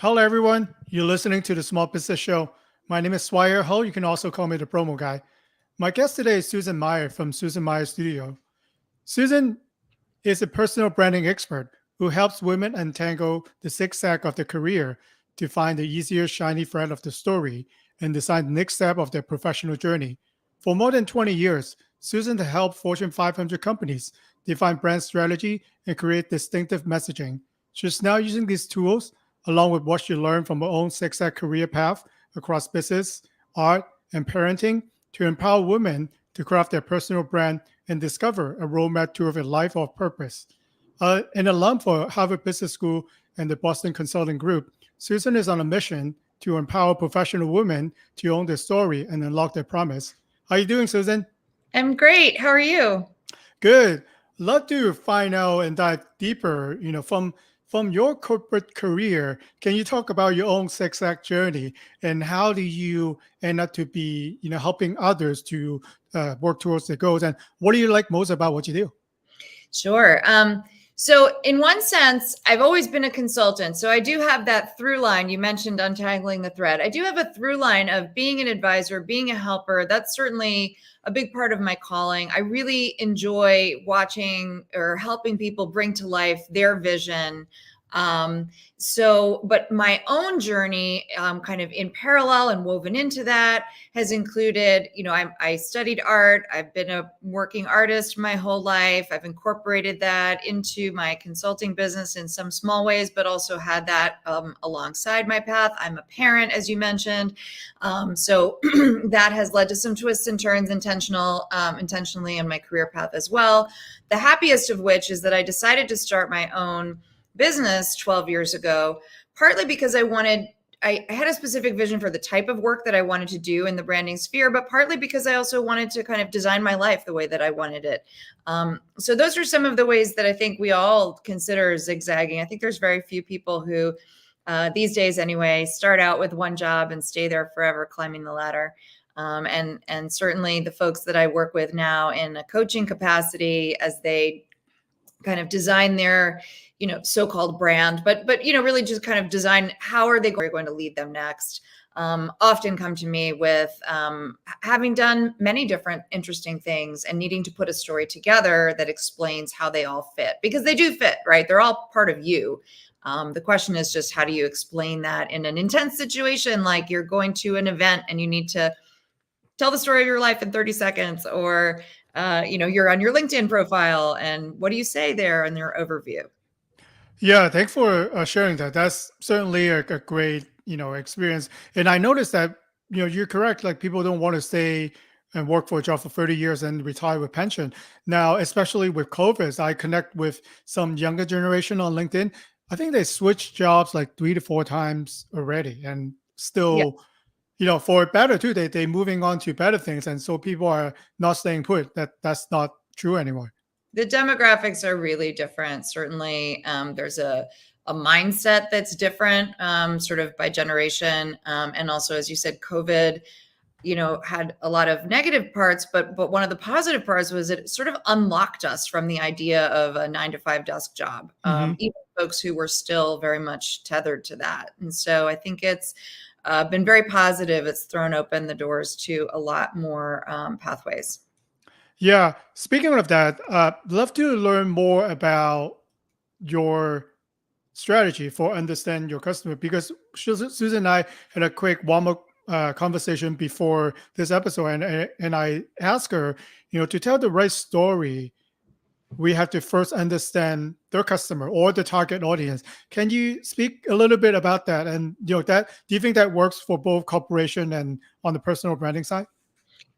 Hello, everyone. You're listening to the Small Business Show. My name is Swire Ho. You can also call me the promo guy. My guest today is Susan Meier from Susan Meier Studio. Susan is a personal branding expert who helps women untangle the zigzag of their career to find the easier, shiny thread of the story and decide the next step of their professional journey. For more than 20 years, Susan has helped Fortune 500 companies define brand strategy and create distinctive messaging. She's now using these tools, along with what she learned from her own zigzag career path across business, art, and parenting, to empower women to craft their personal brand and discover a roadmap to a life of purpose. An alum for Harvard Business School and the Boston Consulting Group, Susan is on a mission to empower professional women to own their story and unlock their promise. How are you doing, Susan? I'm great. How are you? Good. Love to find out and dive deeper, from your corporate career. Can you talk about your own zigzag journey and how do you end up to be, helping others to work towards their goals? And what do you like most about what you do? Sure. So in one sense, I've always been a consultant. So I do have that through line. You mentioned untangling the thread. I do have a through line of being an advisor, being a helper. That's certainly a big part of my calling. I really enjoy watching or helping people bring to life their vision. But my own journey, kind of in parallel and woven into that, has included, I studied art. I've been a working artist my whole life. I've incorporated that into my consulting business in some small ways, but also had that alongside my path. I'm a parent, as you mentioned. So that has led to some twists and turns intentionally in my career path as well. The happiest of which is that I decided to start my own business 12 years ago, partly because I had a specific vision for the type of work that I wanted to do in the branding sphere, but partly because I also wanted to kind of design my life the way that I wanted it. So those are some of the ways that I think we all consider zigzagging. I think there's very few people who, these days anyway, start out with one job and stay there forever climbing the ladder. And certainly the folks that I work with now in a coaching capacity as they kind of design their so-called brand, but really just kind of design how are they going to lead them next. Often come to me with having done many different interesting things and needing to put a story together that explains how they all fit, because they do fit, right? They're all part of you. The question is just how do you explain that in an intense situation, like you're going to an event and you need to tell the story of your life in 30 seconds, or you're on your LinkedIn profile and what do you say there in their overview? Yeah, thanks for sharing that. That's certainly a great, experience. And I noticed that, you're correct. Like people don't want to stay and work for a job for 30 years and retire with pension. Now, especially with COVID, I connect with some younger generation on LinkedIn. I think they switched jobs like 3 to 4 times already and Yeah. still, for better too. They moving on to better things. And so people are not staying put. That's not true anymore. The demographics are really different. Certainly, there's a mindset that's different, sort of by generation. And also, as you said, COVID, had a lot of negative parts, but one of the positive parts was it sort of unlocked us from the idea of a 9 to 5 desk job, Hmm. even folks who were still very much tethered to that. And so I think it's been very positive. It's thrown open the doors to a lot more pathways. Yeah. Speaking of that, love to learn more about your strategy for understand your customer because Susan and I had a quick warm up conversation before this episode, and I asked her, to tell the right story, we have to first understand their customer or the target audience. Can you speak a little bit about that? And that do you think that works for both corporation and on the personal branding side?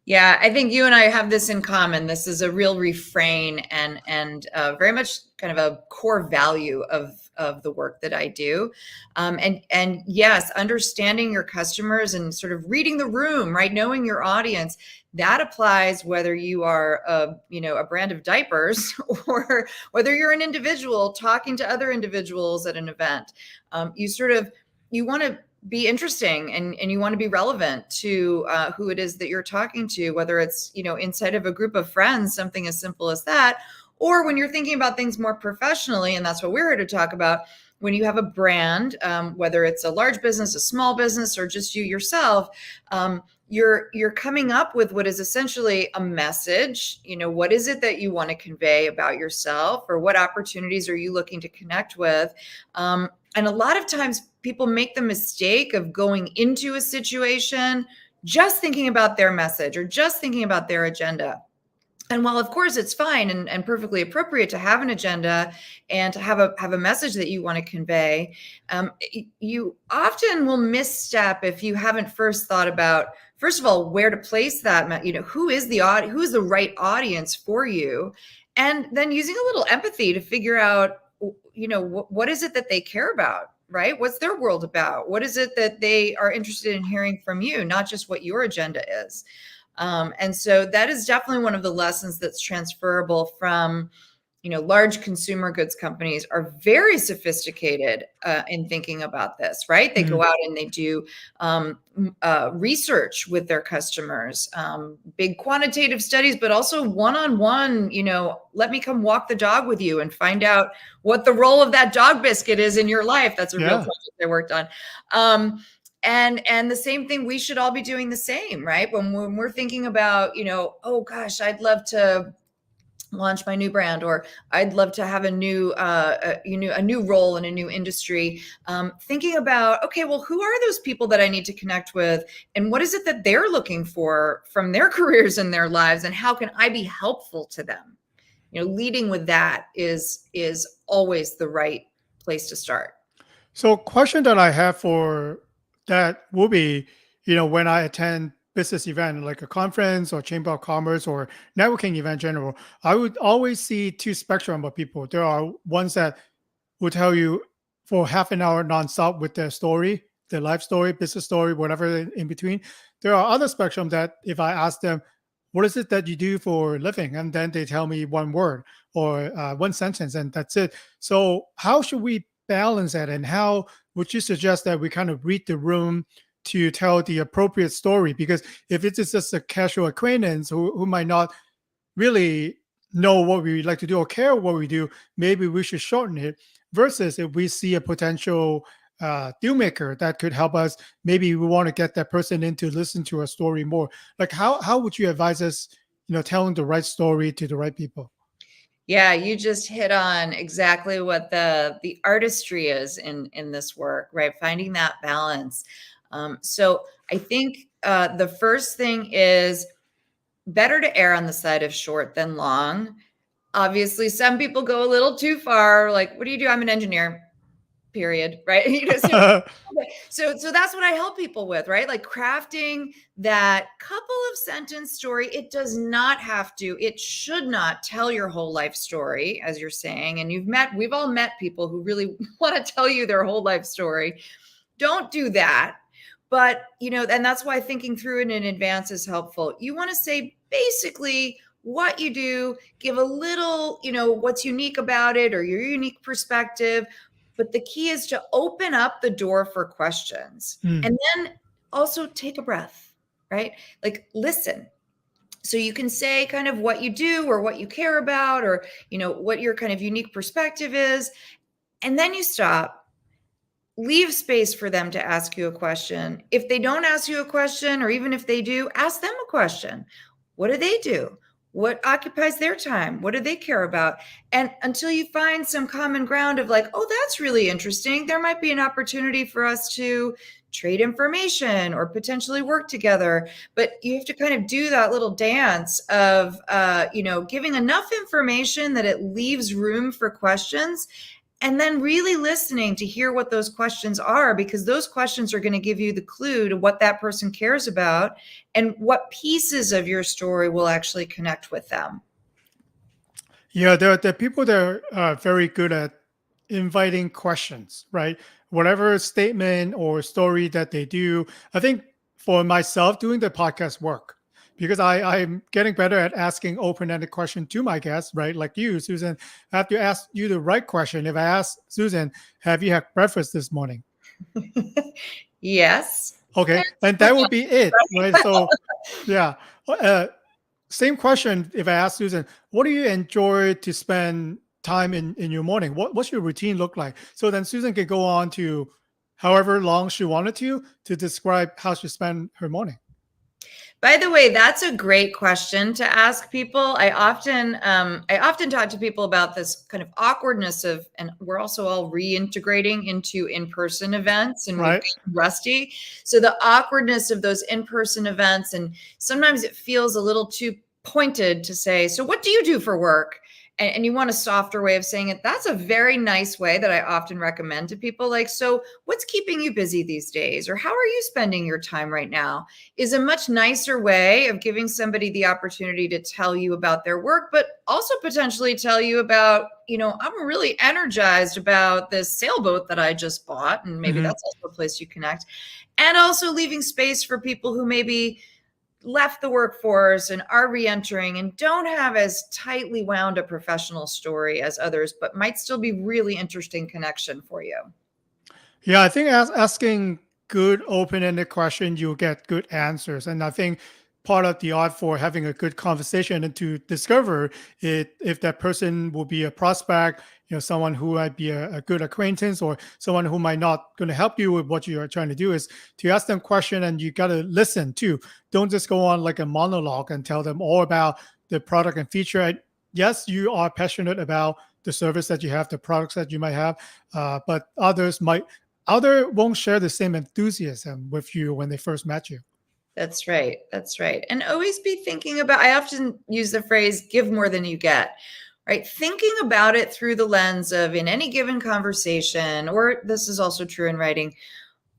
Yeah, I think you and I have this in common. This is a real refrain and very much kind of a core value of the work that I do. And yes, understanding your customers and sort of reading the room, right? Knowing your audience, that applies whether you are a brand of diapers or whether you're an individual talking to other individuals at an event. You want to be interesting and you want to be relevant to who it is that you're talking to, whether it's, inside of a group of friends, something as simple as that, or when you're thinking about things more professionally, and that's what we're here to talk about, when you have a brand, whether it's a large business, a small business, or just you yourself, you're coming up with what is essentially a message. What is it that you want to convey about yourself, or what opportunities are you looking to connect with? And a lot of times people make the mistake of going into a situation just thinking about their message or just thinking about their agenda. And while of course it's fine and perfectly appropriate to have an agenda and to have a message that you want to convey, you often will misstep if you haven't first thought about, first of all, where to place that. Who is the right audience for you, and then using a little empathy to figure out, what is it that they care about, right? What's their world about? What is it that they are interested in hearing from you, not just what your agenda is. And so that is definitely one of the lessons that's transferable from, large consumer goods companies are very sophisticated in thinking about this, right? They go out and they do research with their customers, big quantitative studies, but also one-on-one, let me come walk the dog with you and find out what the role of that dog biscuit is in your life. That's a real project I worked on. And the same thing, we should all be doing the same, right? When we're thinking about, oh gosh, I'd love to launch my new brand, or I'd love to have a new role in a new industry. Thinking about, okay, well, who are those people that I need to connect with, and what is it that they're looking for from their careers and their lives, and how can I be helpful to them? Leading with that is always the right place to start. So, question that I have for that will be, when I attend business event like a conference or chamber of commerce or networking event in general, I would always see two spectrum of people. There are ones that will tell you for half an hour nonstop with their story, their life story, business story, whatever in between. There are other spectrum that if I ask them, what is it that you do for a living? And then they tell me one word or one sentence, and that's it. So how should we balance that? And how would you suggest that we kind of read the room to tell the appropriate story? Because if it is just a casual acquaintance who might not really know what we like to do or care what we do, maybe we should shorten it. Versus if we see a potential deal maker that could help us, maybe we want to get that person in to listen to our story more. Like how would you advise us, telling the right story to the right people? Yeah, you just hit on exactly what the artistry is in this work, right? Finding that balance. So I think the first thing is better to err on the side of short than long. Obviously, some people go a little too far. Like, what do you do? I'm an engineer, period. Right. So that's what I help people with, right? Like crafting that couple of sentence story. It does not have to, it should not tell your whole life story, as you're saying. And we've all met people who really want to tell you their whole life story. Don't do that. But, and that's why thinking through it in advance is helpful. You want to say basically what you do, give a little, what's unique about it or your unique perspective. But the key is to open up the door for questions and then also take a breath, right? Like listen. So you can say kind of what you do or what you care about or, what your kind of unique perspective is. And then you stop. Leave space for them to ask you a question. If they don't ask you a question, or even if they do, ask them a question. What do they do? What occupies their time? What do they care about? And until you find some common ground of like, oh, that's really interesting, there might be an opportunity for us to trade information or potentially work together. But you have to kind of do that little dance of, giving enough information that it leaves room for questions. And then really listening to hear what those questions are, because those questions are going to give you the clue to what that person cares about and what pieces of your story will actually connect with them. Yeah, there are people that are very good at inviting questions, right? Whatever statement or story that they do. I think for myself, doing the podcast work, because I'm getting better at asking open-ended questions to my guests, right? Like you, Susan. I have to ask you the right question. If I ask Susan, have you had breakfast this morning? Yes. Okay. And that would be it, right? So, yeah. Same question if I ask Susan, what do you enjoy to spend time in your morning? What's your routine look like? So then Susan could go on to however long she wanted to describe how she spent her morning. By the way, that's a great question to ask people. I often talk to people about this kind of awkwardness of, and we're also all reintegrating into in-person events, and we've Right. gotten rusty. So the awkwardness of those in-person events, and sometimes it feels a little too pointed to say, so what do you do for work? And you want a softer way of saying it. That's a very nice way that I often recommend to people. Like, so what's keeping you busy these days? Or how are you spending your time right now? Is a much nicer way of giving somebody the opportunity to tell you about their work, but also potentially tell you about, I'm really energized about this sailboat that I just bought. And maybe Mhm. that's also a place you connect. And also leaving space for people who maybe left the workforce and are reentering and don't have as tightly wound a professional story as others, but might still be really interesting connection for you. Yeah, I think asking good open-ended questions, you'll get good answers. And I think part of the art for having a good conversation and to discover if that person will be a prospect, someone who might be a good acquaintance or someone who might not going to help you with what you are trying to do, is to ask them question, and you got to listen too. Don't just go on like a monologue and tell them all about the product and feature. And yes, you are passionate about the service that you have, the products that you might have, but other won't share the same enthusiasm with you when they first met you. That's right. That's right. And always be thinking about, I often use the phrase, give more than you get, right? Thinking about it through the lens of, in any given conversation, or this is also true in writing,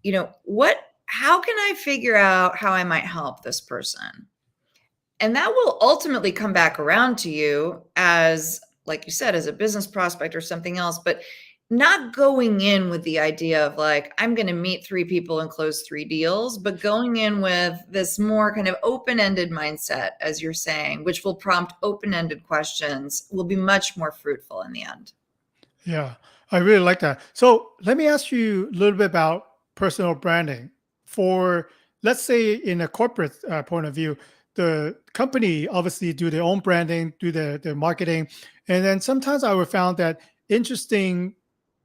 how can I figure out how I might help this person? And that will ultimately come back around to you as, like you said, as a business prospect or something else, but not going in with the idea of like, I'm going to meet 3 people and close 3 deals, but going in with this more kind of open-ended mindset, as you're saying, which will prompt open-ended questions, will be much more fruitful in the end. Yeah, I really like that. So let me ask you a little bit about personal branding. For, let's say, in a corporate point of view, the company obviously do their own branding, do their marketing, and then sometimes I would found that interesting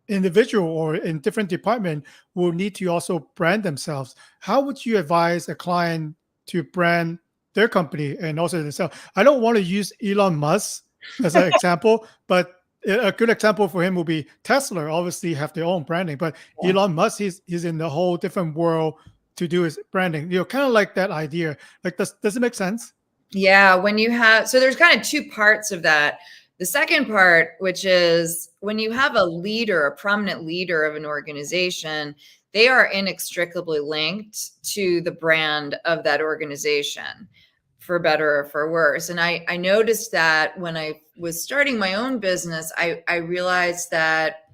individual or in different department will need to also brand themselves. How would you advise a client to brand their company and also themselves? I don't want to use Elon Musk as an example, but a good example for him will be Tesla. Obviously, have their own branding, but Yeah. Elon Musk, he's in the whole different world to do his branding. Kind of like that idea. Like, does it make sense? Yeah, so there's kind of 2 parts of that. The second part, which is when you have a prominent leader of an organization, they are inextricably linked to the brand of that organization, for better or for worse. And I noticed that when I was starting my own business, I realized that,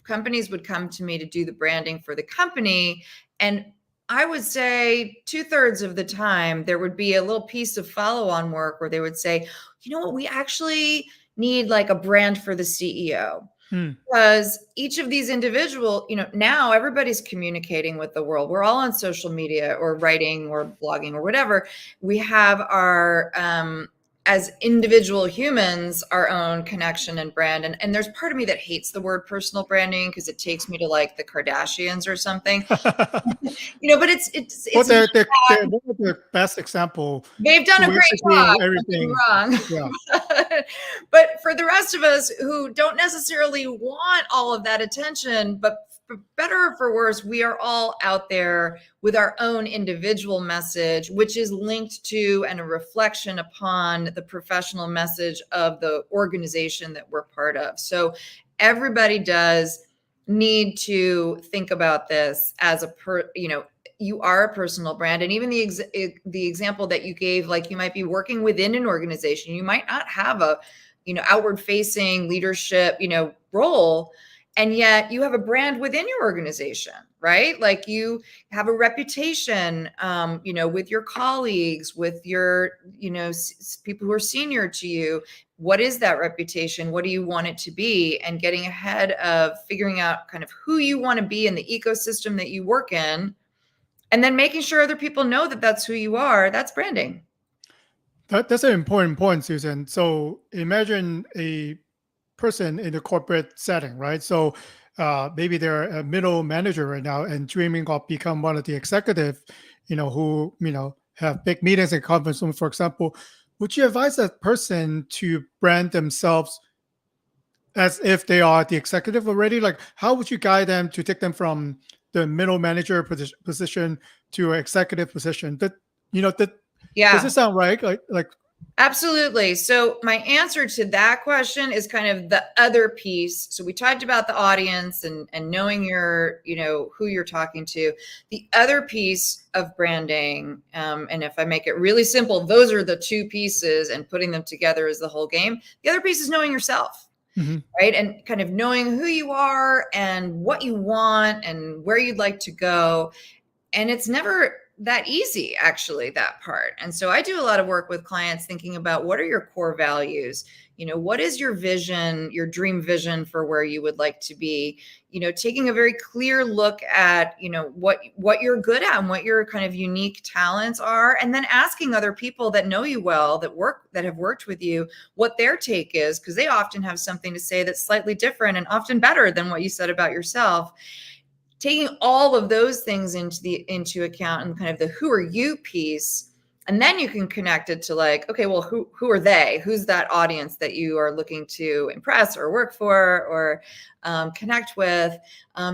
companies would come to me to do the branding for the company. And I would say 2/3 of the time, there would be a little piece of follow on work where they would say, you know what, we actually need like a brand for the CEO. Hmm. Because each of these individual, now everybody's communicating with the world. We're all on social media or writing or blogging or whatever. We have our, as individual humans, our own connection and brand. And there's part of me that hates the word personal branding because it takes me to like the Kardashians or something, but Well, it's they're one of the best example they've done a to great execute job, don't get me everything. Yeah. wrong. But for the rest of us who don't necessarily want all of that attention, but for better or for worse, we are all out there with our own individual message, which is linked to and a reflection upon the professional message of the organization that we're part of. So everybody does need to think about this as you are a personal brand. And even the example that you gave, like you might be working within an organization, you might not have a outward facing leadership role, and yet you have a brand within your organization, right? Like you have a reputation with your colleagues, with your people who are senior to you. What is that reputation? What do you want it to be? And getting ahead of figuring out kind of who you want to be in the ecosystem that you work in, and then making sure other people know that that's who you are. That's branding. That's an important point, Susan. So imagine a person in the corporate setting, right? So maybe they're a middle manager right now and dreaming of become one of the executive, who have big meetings and conference rooms, for example. Would you advise that person to brand themselves as if they are the executive already? Like, how would you guide them to take them from the middle manager position to an executive position? That does Yeah. it sound right? Like, Absolutely. So my answer to that question is kind of the other piece. So we talked about the audience and knowing who you're talking to. The other piece of branding, and if I make it really simple, those are the two pieces, and putting them together is the whole game. The other piece is knowing yourself, mhm. right? And kind of knowing who you are and what you want and where you'd like to go. And it's never that easy, actually, that part. And so I do a lot of work with clients thinking about what are your core values? What is your vision, your dream vision for where you would like to be? Taking a very clear look at, what you're good at and what your kind of unique talents are, and then asking other people that know you well, that have worked with you, what their take is, because they often have something to say that's slightly different and often better than what you said about yourself. Taking all of those things into account and kind of the who are you piece, and then you can connect it to like, okay, well, who are they? Who's that audience that you are looking to impress or work for or connect with?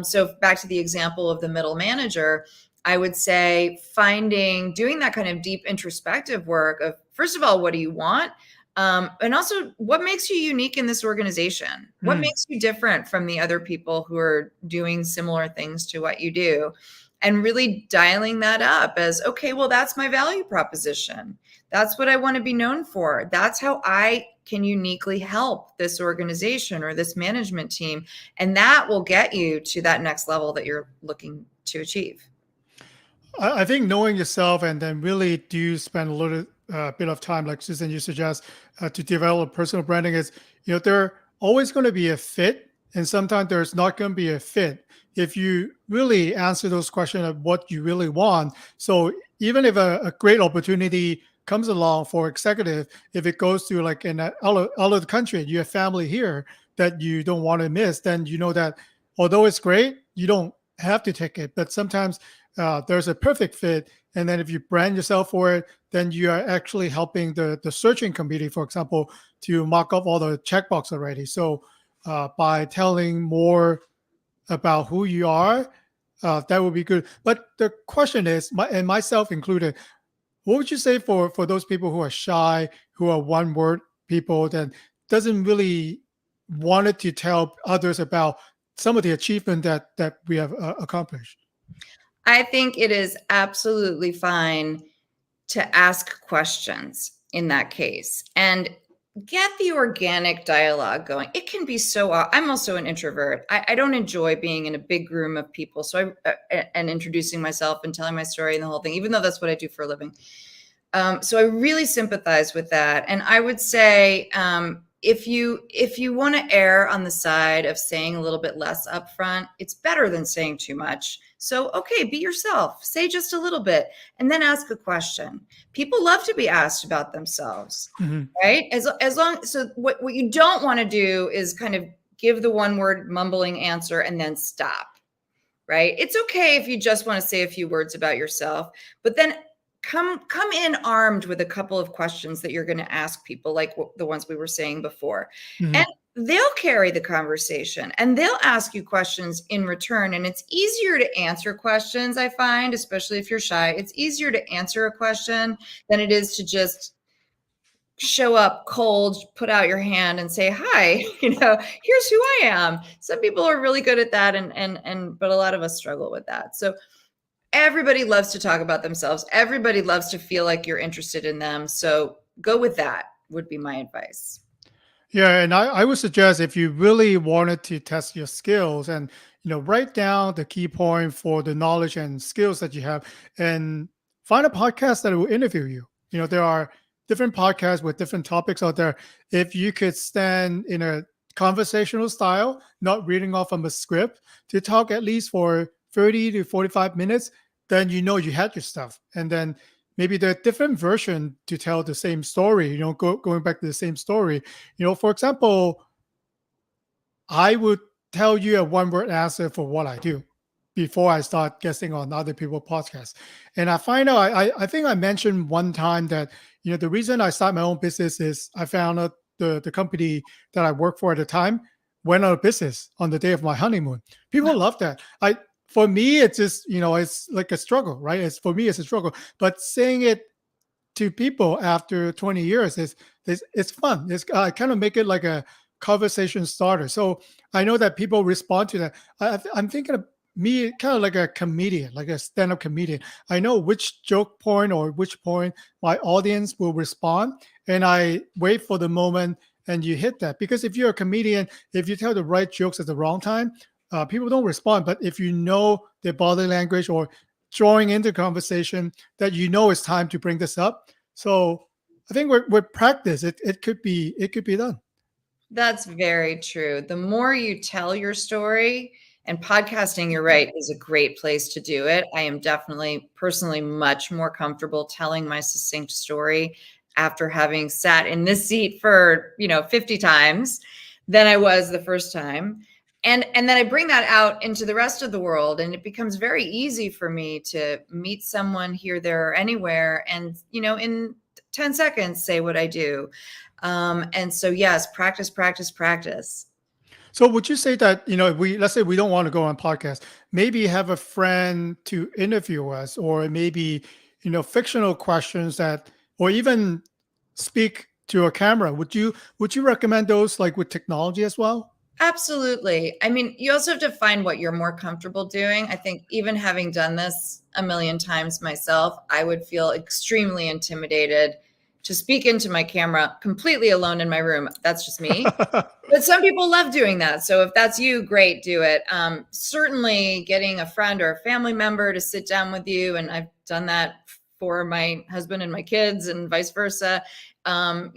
So back to the example of the middle manager, I would say doing that kind of deep introspective work of, first of all, what do you want? And also, what makes you unique in this organization? What Mm. makes you different from the other people who are doing similar things to what you do? And really dialing that up as, okay, well, that's my value proposition. That's what I want to be known for. That's how I can uniquely help this organization or this management team. And that will get you to that next level that you're looking to achieve. I think knowing yourself and then really do spend a little bit of time, like Susan, you suggest, to develop personal branding is, there always going to be a fit, and sometimes there's not going to be a fit if you really answer those questions of what you really want. So even if a great opportunity comes along for executive, if it goes to like in out of the country, you have family here that you don't want to miss, then you know that although it's great, you don't have to take it. But sometimes there's a perfect fit. And then if you brand yourself for it, then you are actually helping the searching committee, for example, to mark up all the checkbox already. So by telling more about who you are, that would be good. But the question is, and myself included, what would you say for those people who are shy, who are one word people that doesn't really wanted to tell others about some of the achievement that we have accomplished? I think it is absolutely fine to ask questions in that case and get the organic dialogue going. It can be I'm also an introvert. I don't enjoy being in a big room of people. So and introducing myself and telling my story and the whole thing, even though that's what I do for a living. So I really sympathize with that. And I would say, if you want to err on the side of saying a little bit less upfront, it's better than saying too much. So, okay, be yourself, say just a little bit, and then ask a question. People love to be asked about themselves, Mhm. right? As long, so what you don't want to do is kind of give the one word mumbling answer and then stop, right? It's okay if you just want to say a few words about yourself, but then come in armed with a couple of questions that you're going to ask people, like the ones we were saying before. And Mhm. they'll carry the conversation and they'll ask you questions in return. And it's easier to answer questions, I find, especially if you're shy. It's easier to answer a question than it is to just show up cold, put out your hand and say, hi, here's who I am. Some people are really good at that. But a lot of us struggle with that. So everybody loves to talk about themselves. Everybody loves to feel like you're interested in them. So go with that would be my advice. Yeah, and I would suggest if you really wanted to test your skills and write down the key point for the knowledge and skills that you have and find a podcast that will interview you. There are different podcasts with different topics out there. If you could stand in a conversational style, not reading off from a script, to talk at least for 30 to 45 minutes, then you had your stuff. And then maybe the different version to tell the same story, going back to the same story. For example, I would tell you a one word answer for what I do before I start guessing on other people's podcasts. And I find out, I think I mentioned one time that, the reason I started my own business is I found out the company that I worked for at the time went out of business on the day of my honeymoon. People love that. For me, it's just, it's like a struggle, right? For me, it's a struggle. But saying it to people after 20 years it's fun. It's kind of make it like a conversation starter. So I know that people respond to that. I'm thinking of me kind of like a comedian, like a stand-up comedian. I know which joke point or which point my audience will respond, and I wait for the moment and you hit that. Because if you're a comedian, if you tell the right jokes at the wrong time, people don't respond. But if you know their body language or drawing into conversation that it's time to bring this up. So I think with practice, it could be done. That's very true. The more you tell your story, and podcasting, you're right, is a great place to do it. I am definitely personally much more comfortable telling my succinct story after having sat in this seat for, 50 times than I was the first time. And then I bring that out into the rest of the world, and it becomes very easy for me to meet someone here, there, or anywhere, and in 10 seconds say what I do. And so yes, practice, practice, practice. So would you say that, if let's say we don't want to go on podcast, maybe have a friend to interview us, or maybe, fictional questions or even speak to a camera. Would you recommend those, like, with technology as well? Absolutely. I mean, you also have to find what you're more comfortable doing. I think even having done this a million times myself, I would feel extremely intimidated to speak into my camera completely alone in my room. That's just me. But some people love doing that. So if that's you, great, do it. Certainly getting a friend or a family member to sit down with you. And I've done that for my husband and my kids and vice versa. And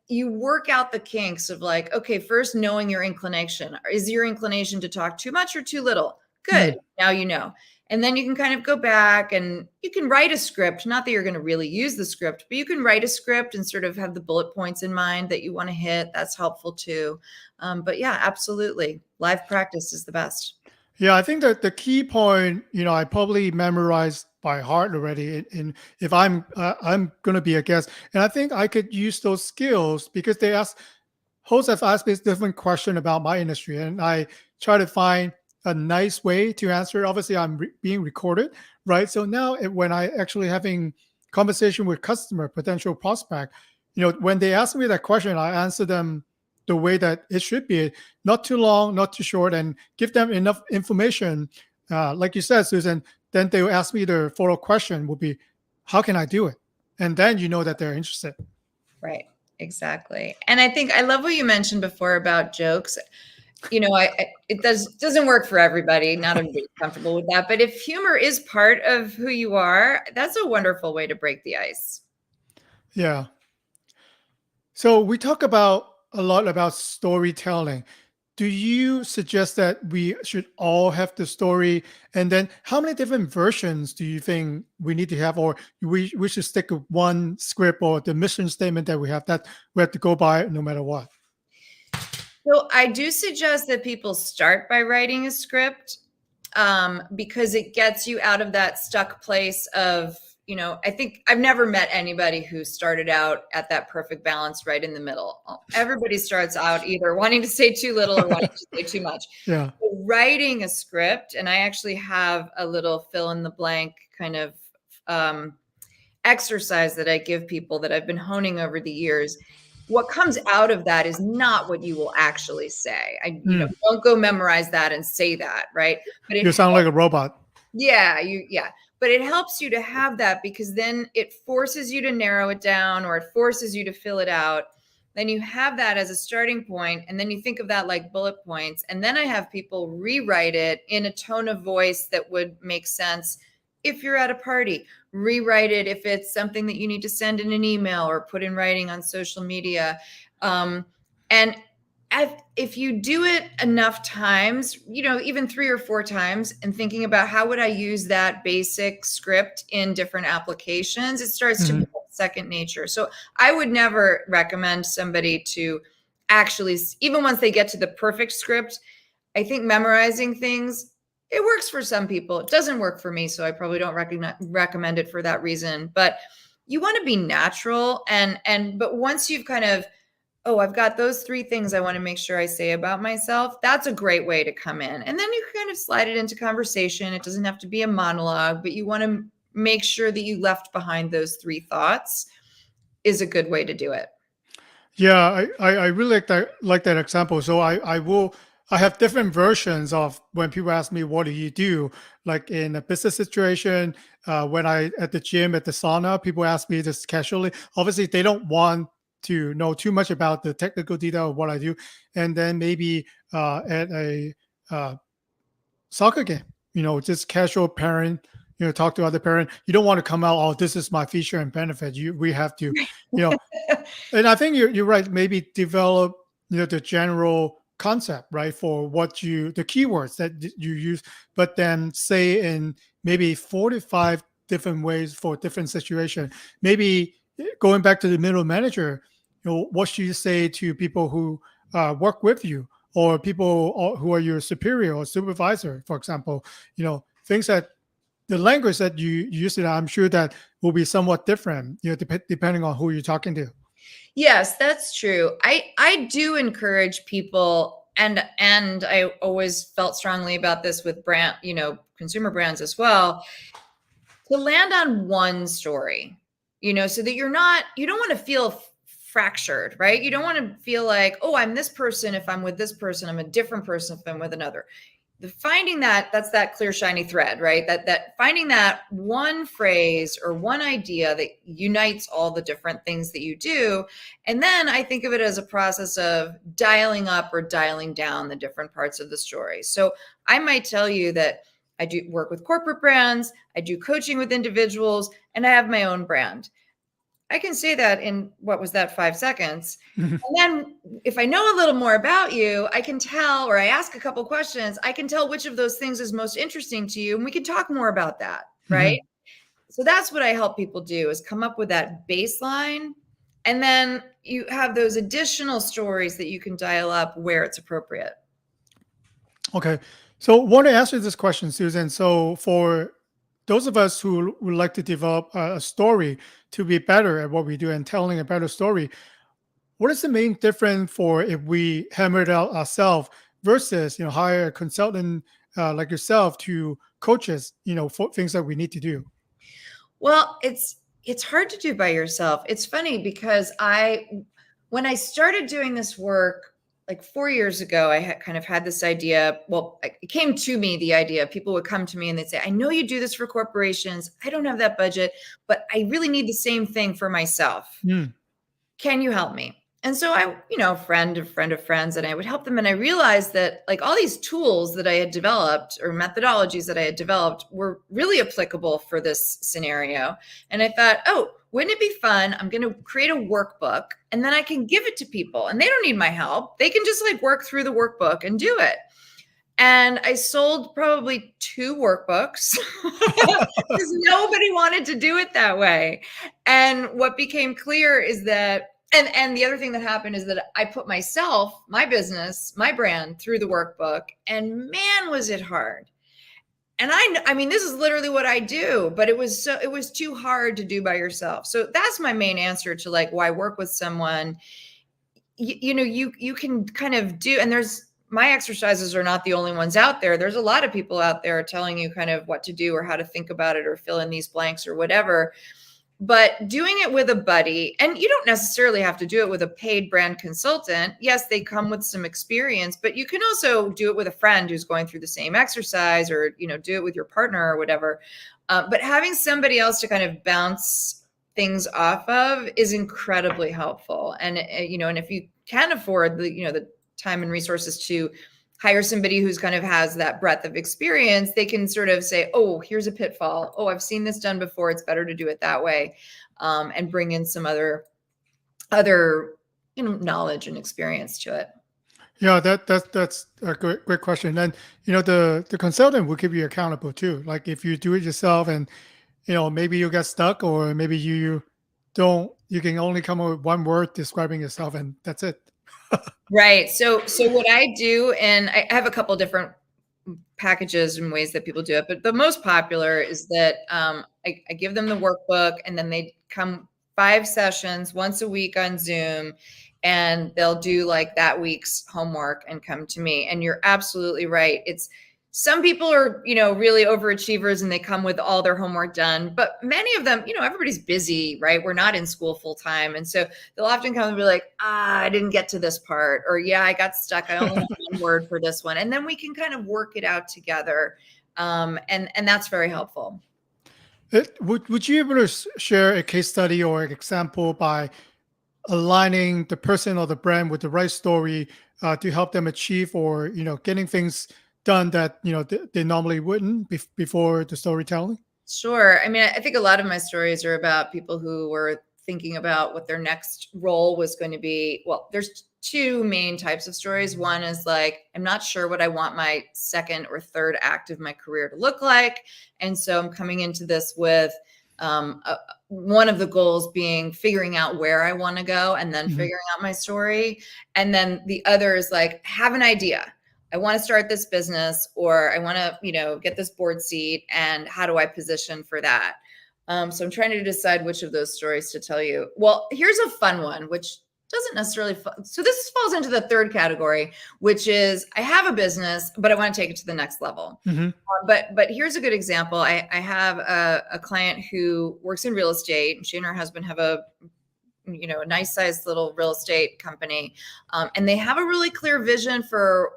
you work out the kinks of like, okay, first knowing your inclination. Is your inclination to talk too much or too little? Good. Now you know. And then you can kind of go back and you can write a script. Not that you're going to really use the script, but you can write a script and sort of have the bullet points in mind that you want to hit. That's helpful too. But yeah, absolutely. Live practice is the best. Yeah, I think that the key point, I probably memorized by heart already. And if I'm going to be a guest, and I think I could use those skills because hosts have asked me different question about my industry, and I try to find a nice way to answer. Obviously, I'm being recorded, right? So now, when I actually having conversation with customer, potential prospect, when they ask me that question, I answer them the way that it should be, not too long, not too short, and give them enough information. Like you said, Susan, then they will ask me the follow-up question would be, how can I do it? And then that they're interested. Right. Exactly. And I think I love what you mentioned before about jokes. It doesn't work for everybody. Not everybody's comfortable with that. But if humor is part of who you are, that's a wonderful way to break the ice. Yeah. So we talk a lot about storytelling. Do you suggest that we should all have the story? And then how many different versions do you think we need to have? Or we should stick with one script or the mission statement that we have to go by no matter what? So I do suggest that people start by writing a script because it gets you out of that stuck place of, I think I've never met anybody who started out at that perfect balance right in the middle. Everybody starts out either wanting to say too little or wanting to say too much. Yeah. So writing a script, and I actually have a little fill in the blank kind of exercise that I give people that I've been honing over the years. What comes out of that is not what you will actually say. Don't go memorize that and say that, right? But You sound like a robot. Yeah, but it helps you to have that because then it forces you to narrow it down or it forces you to fill it out. Then you have that as a starting point, and then you think of that like bullet points. And then I have people rewrite it in a tone of voice that would make sense if you're at a party. Rewrite it if it's something that you need to send in an email or put in writing on social media. And if you do it enough times, even 3 or 4 times, and thinking about how would I use that basic script in different applications, it starts to become second nature. So I would never recommend somebody to actually, even once they get to the perfect script, I think memorizing things, it works for some people. It doesn't work for me, so I probably don't recommend it for that reason. But you want to be natural, but once you've kind of, oh, I've got those 3 things I want to make sure I say about myself, that's a great way to come in. And then you kind of slide it into conversation. It doesn't have to be a monologue, but you want to make sure that you left behind those 3 thoughts is a good way to do it. Yeah, I really like that example. So I have different versions of when people ask me what do you do, like in a business situation, when I at the gym, at the sauna, people ask me this casually. Obviously, they don't want to know too much about the technical detail of what I do, and then maybe at a uh, soccer game, just casual parent, talk to other parent. You don't want to come out, oh, this is my feature and benefit. We have to, you know, and I think you're right. Maybe develop, the general concept, right, for the keywords that you use, but then say in maybe 45 different ways for different situation. Maybe going back to the middle manager, what should you say to people who work with you, or people who are your superior or supervisor, for example, things that the language that you use it, I'm sure that will be somewhat different, depending on who you're talking to. Yes, that's true. I do encourage people, and I always felt strongly about this with brand, consumer brands as well, to land on one story, so that you don't want to feel fractured, right? You don't want to feel like, oh, I'm this person if I'm with this person, I'm a different person if I'm with another. Finding that's that clear shiny thread, right? That finding that one phrase or one idea that unites all the different things that you do. And then I think of it as a process of dialing up or dialing down the different parts of the story. So I might tell you that I do work with corporate brands, I do coaching with individuals, and I have my own brand. I can say that in, what was that, 5 seconds. And then if I know a little more about you, I can tell, or I ask a couple questions, I can tell which of those things is most interesting to you. And we can talk more about that. Right. So that's what I help people do, is come up with that baseline. And then you have those additional stories that you can dial up where it's appropriate. Okay. So I want to ask you this question, Susan. So for those of us who would like to develop a story to be better at what we do and telling a better story, what is the main difference for if we hammer it out ourselves versus, hire a consultant like yourself to coach us, for things that we need to do? Well, it's hard to do by yourself. It's funny because when I started doing this work like 4 years ago, I had kind of had this idea. Well, it came to me, the idea. People would come to me and they'd say, I know you do this for corporations. I don't have that budget, but I really need the same thing for myself. Can you help me? And so I, friend of friends, and I would help them. And I realized that like all these tools that I had developed, or methodologies that I had developed, were really applicable for this scenario. And I thought, oh, wouldn't it be fun? I'm going to create a workbook, and then I can give it to people, and they don't need my help. They can just like work through the workbook and do it. And I sold probably 2 workbooks because nobody wanted to do it that way. And what became clear is that, and the other thing that happened is that I put myself, my business, my brand through the workbook, and man, was it hard. And I mean, this is literally what I do, but it was too hard to do by yourself. So that's my main answer to like why work with someone. You can kind of do, and my exercises are not the only ones out there. There's a lot of people out there telling you kind of what to do or how to think about it or fill in these blanks or whatever. But doing it with a buddy, and you don't necessarily have to do it with a paid brand consultant. Yes, they come with some experience, but you can also do it with a friend who's going through the same exercise, or, do it with your partner or whatever. But having somebody else to kind of bounce things off of is incredibly helpful. And, and if you can afford the time and resources to hire somebody who's kind of has that breadth of experience, they can sort of say, oh, here's a pitfall. Oh, I've seen this done before. It's better to do it that way. And bring in some other knowledge and experience to it. Yeah, that's a great question. And the consultant will keep you accountable too. Like if you do it yourself, and maybe you get stuck, or maybe you can only come up with one word describing yourself, and that's it. Right. So what I do, and I have a couple different packages and ways that people do it, but the most popular is that I give them the workbook, and then they come 5 sessions once a week on Zoom, and they'll do like that week's homework and come to me. And you're absolutely right. It's some people are, really overachievers and they come with all their homework done, but many of them, everybody's busy, right? We're not in school full time. And so they'll often come and be like, I didn't get to this part, or yeah, I got stuck. I only have one word for this one. And then we can kind of work it out together. And that's very helpful. Would you be able to share a case study or an example by aligning the person or the brand with the right story to help them achieve or getting things done that they normally wouldn't before the storytelling? Sure. I mean, I think a lot of my stories are about people who were thinking about what their next role was going to be. Well, there's two main types of stories. One is like, I'm not sure what I want my second or third act of my career to look like. And so I'm coming into this with one of the goals being figuring out where I want to go and then figuring out my story. And then the other is like, have an idea. I want to start this business, or I want to, get this board seat, and how do I position for that? So I'm trying to decide which of those stories to tell you. Well, here's a fun one, which doesn't necessarily. So this falls into the third category, which is I have a business, but I want to take it to the next level. But here's a good example. I have a client who works in real estate, and she and her husband have a nice sized little real estate company. And they have a really clear vision for,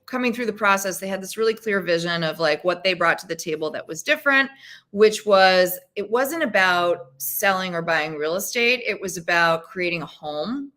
coming through the process, they had this really clear vision of like what they brought to the table that was different, which was, it wasn't about selling or buying real estate. It was about creating a home,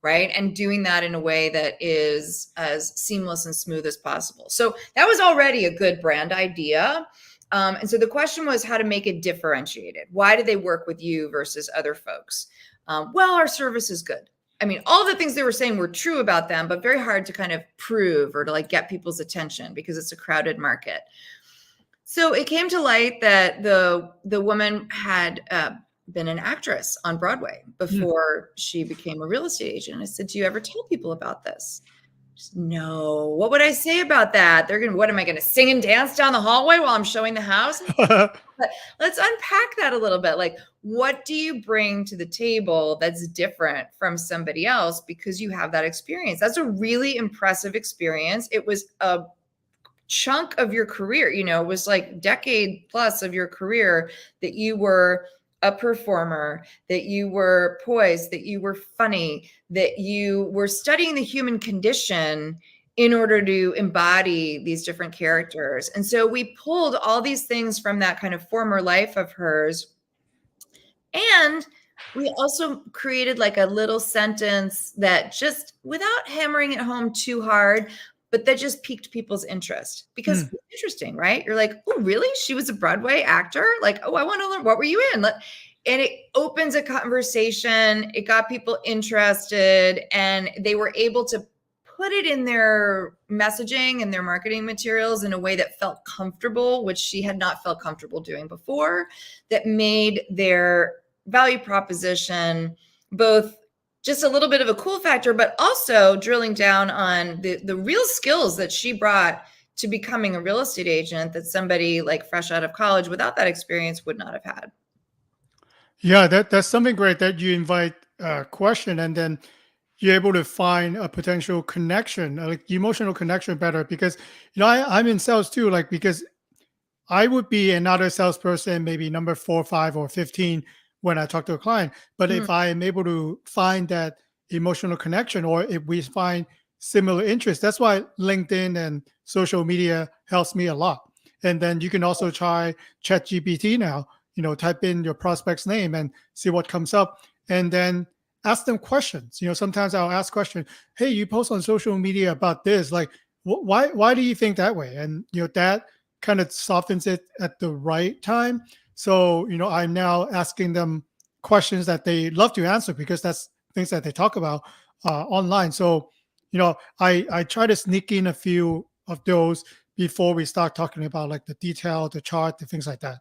right? And doing that in a way that is as seamless and smooth as possible. So that was already a good brand idea. And so the question was how to make it differentiated. Why do they work with you versus other folks? Well, our service is good. I mean, all the things they were saying were true about them, but very hard to kind of prove or to like get people's attention because it's a crowded market. So it came to light that the woman had been an actress on Broadway before she became a real estate agent. I said, do you ever tell people about this? No. What would I say about that? What am I going to sing and dance down the hallway while I'm showing the house? But let's unpack that a little bit. Like, what do you bring to the table that's different from somebody else because you have that experience? That's a really impressive experience. It was a chunk of your career, it was like decade plus of your career that you were a performer, that you were poised, that you were funny, that you were studying the human condition in order to embody these different characters. And so we pulled all these things from that kind of former life of hers. And we also created like a little sentence that just, without hammering it home too hard, but that just piqued people's interest because it's interesting, right? You're like, oh, really? She was a Broadway actor? Like, oh, I want to learn, what were you in? And it opens a conversation. It got people interested, and they were able to put it in their messaging and their marketing materials in a way that felt comfortable, which she had not felt comfortable doing before, that made their value proposition both just a little bit of a cool factor, but also drilling down on the real skills that she brought to becoming a real estate agent that somebody like fresh out of college without that experience would not have had. Yeah, that's something great that you invite a question and then you're able to find a potential connection, like emotional connection better. Because, I'm in sales too, like, because I would be another salesperson, maybe number 4, 5, or 15 when I talk to a client. But if I am able to find that emotional connection, or if we find similar interests, that's why LinkedIn and social media helps me a lot. And then you can also try ChatGPT now, type in your prospect's name and see what comes up. And then ask them questions. Sometimes I'll ask questions. Hey, you post on social media about this. Like, why do you think that way? And, that kind of softens it at the right time. So, I'm now asking them questions that they love to answer because that's things that they talk about online. So, I try to sneak in a few of those before we start talking about like the detail, the chart, the things like that.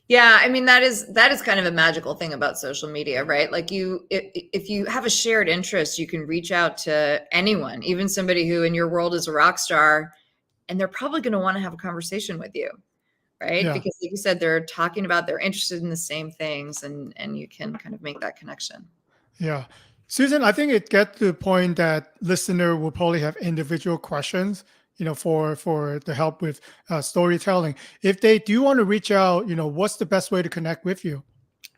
Yeah, I mean that is kind of a magical thing about social media, right? Like if you have a shared interest, you can reach out to anyone, even somebody who in your world is a rock star, and they're probably going to want to have a conversation with you, right? Yeah. Because like you said, they're interested in the same things, and you can kind of make that connection. Yeah. Susan, I think it gets to the point that listener will probably have individual questions, for the help with storytelling. If they do want to reach out, what's the best way to connect with you?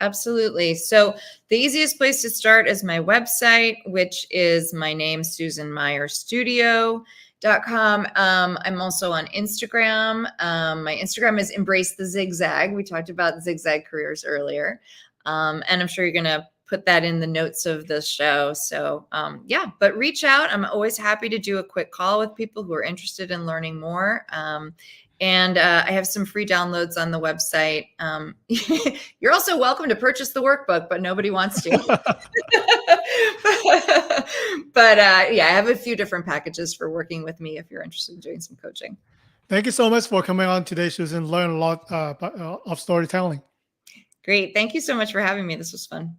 Absolutely. So the easiest place to start is my website, which is my name, SusanMeierStudio.com. I'm also on Instagram. My Instagram is Embrace the Zigzag. We talked about zigzag careers earlier. And I'm sure you're going to put that in the notes of the show. So yeah, but reach out. I'm always happy to do a quick call with people who are interested in learning more. And I have some free downloads on the website. You're also welcome to purchase the workbook, but nobody wants to. But yeah, I have a few different packages for working with me if you're interested in doing some coaching. Thank you so much for coming on today, Susan. Learn a lot of storytelling. Great. Thank you so much for having me. This was fun.